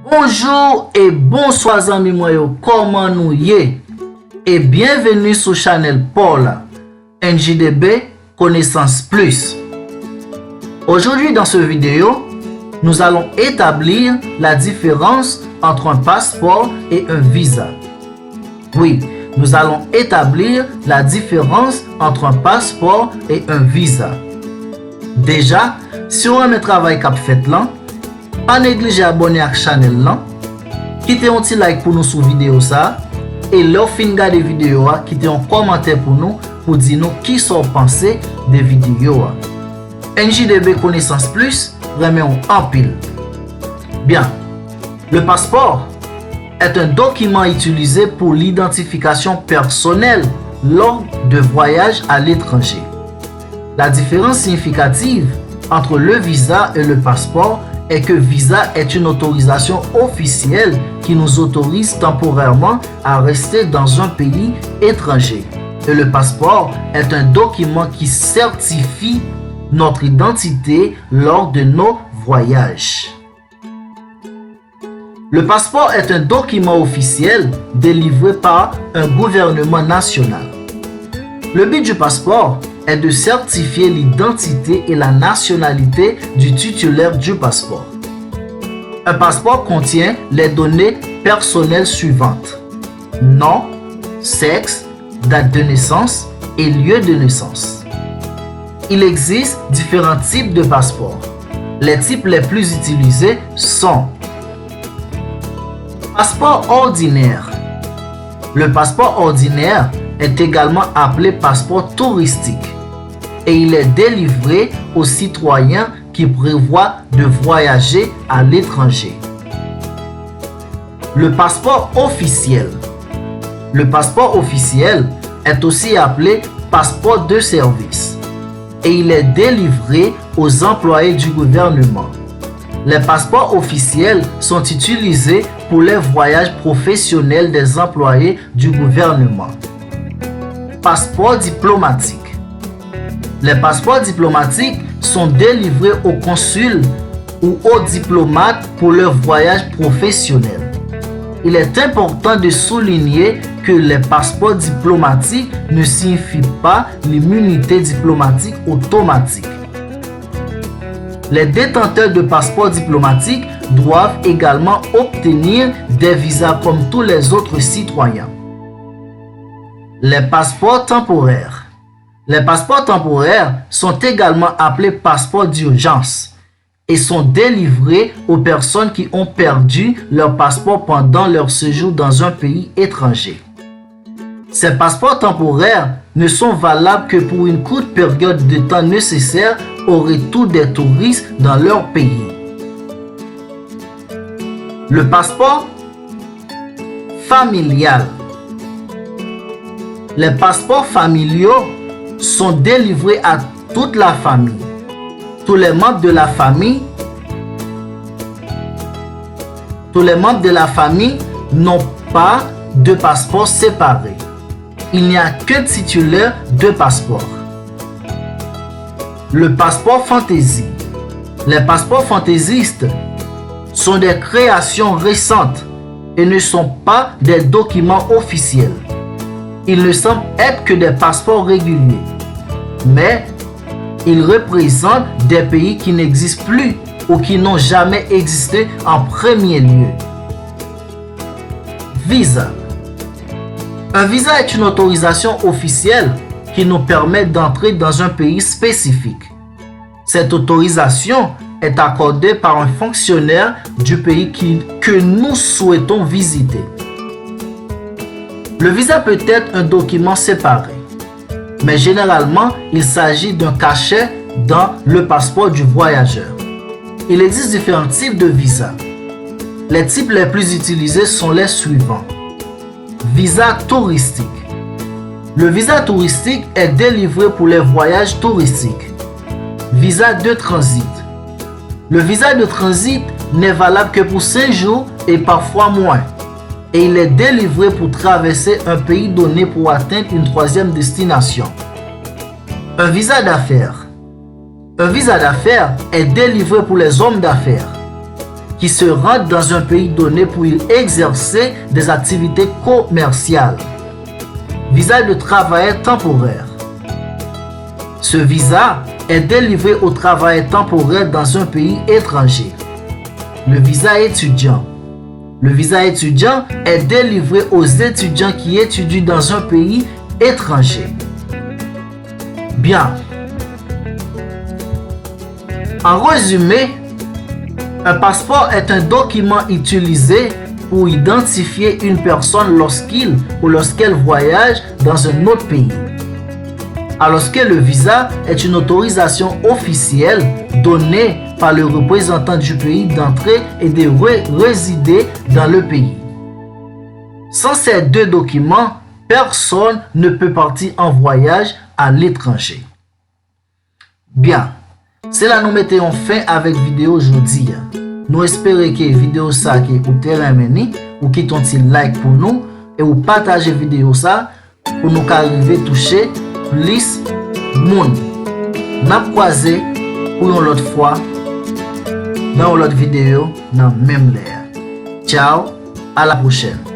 Bonjour et bonsoir amis moi yo, comment nous y et bienvenue sur Channel Paul NJDB Connaissance Plus. Aujourd'hui dans cette vidéo, nous allons établir la différence entre un passeport et un visa. Oui, nous allons établir la différence entre un passeport et un visa. Déjà, si on aime le travail qu'a fait là, pas négliger abonner à la chaîne là, quittez un petit like pour nous sur vidéo ça et leur fin regarder vidéo quittez un commentaire pour nous pour dire nous qui sont pensés des vidéos. NJDB Connaissance Plus remet en pile. Bien, le passeport est un document utilisé pour l'identification personnelle lors de voyages à l'étranger. La différence significative entre le visa et le passeport est que visa est une autorisation officielle qui nous autorise temporairement à rester dans un pays étranger. Et le passeport est un document qui certifie notre identité lors de nos voyages. Le passeport est un document officiel délivré par un gouvernement national. Le but du passeport est de certifier l'identité et la nationalité du titulaire du passeport. Un passeport contient les données personnelles suivantes: nom, sexe, date de naissance et lieu de naissance. Il existe différents types de passeports. Les types les plus utilisés sont: passeport ordinaire. Le passeport ordinaire est également appelé passeport touristique et il est délivré aux citoyens qui prévoient de voyager à l'étranger. Le passeport officiel. Le passeport officiel est aussi appelé passeport de service et il est délivré aux employés du gouvernement. Les passeports officiels sont utilisés pour les voyages professionnels des employés du gouvernement. Passeport diplomatique. Les passeports diplomatiques sont délivrés aux consuls ou aux diplomates pour leur voyage professionnel. Il est important de souligner que les passeports diplomatiques ne signifient pas l'immunité diplomatique automatique. Les détenteurs de passeports diplomatiques doivent également obtenir des visas comme tous les autres citoyens. Les passeports temporaires. Les passeports temporaires sont également appelés passeports d'urgence et sont délivrés aux personnes qui ont perdu leur passeport pendant leur séjour dans un pays étranger. Ces passeports temporaires ne sont valables que pour une courte période de temps nécessaire au retour des touristes dans leur pays. Le passeport familial. Les passeports familiaux sont délivrés à toute la famille. Tous les membres de la famille n'ont pas de passeport séparé. Il n'y a que titulaire de passeport. Le passeport fantaisie. Les passeports fantaisistes sont des créations récentes et ne sont pas des documents officiels. Ils ne semblent être que des passeports réguliers, mais ils représentent des pays qui n'existent plus ou qui n'ont jamais existé en premier lieu. Visa. Un visa est une autorisation officielle qui nous permet d'entrer dans un pays spécifique. Cette autorisation est accordée par un fonctionnaire du pays que nous souhaitons visiter. Le visa peut être un document séparé, mais généralement, il s'agit d'un cachet dans le passeport du voyageur. Il existe différents types de visas. Les types les plus utilisés sont les suivants. Visa touristique. Le visa touristique est délivré pour les voyages touristiques. Visa de transit. Le visa de transit n'est valable que pour 5 jours et parfois moins. Et il est délivré pour traverser un pays donné pour atteindre une troisième destination. Un visa d'affaires. Un visa d'affaires est délivré pour les hommes d'affaires qui se rendent dans un pays donné pour y exercer des activités commerciales. Visa de travailleur temporaire. Ce visa est délivré aux travailleurs temporaires dans un pays étranger. Le visa étudiant. Le visa étudiant est délivré aux étudiants qui étudient dans un pays étranger. Bien. En résumé, un passeport est un document utilisé pour identifier une personne lorsqu'il ou lorsqu'elle voyage dans un autre pays. Alors que le visa est une autorisation officielle donnée par le représentant du pays d'entrer et de résider dans le pays. Sans ces deux documents, personne ne peut partir en voyage à l'étranger. Bien, c'est là nous mettons fin avec vidéo aujourd'hui. Nous espérons que vidéo ça qui ou terminé ou qui ton like pour nous et ou partager vidéo ça pour nous arriver toucher plus monde. N'a croisé pour une autre fois dans l'autre vidéo dans même l'air. Ciao, à la prochaine.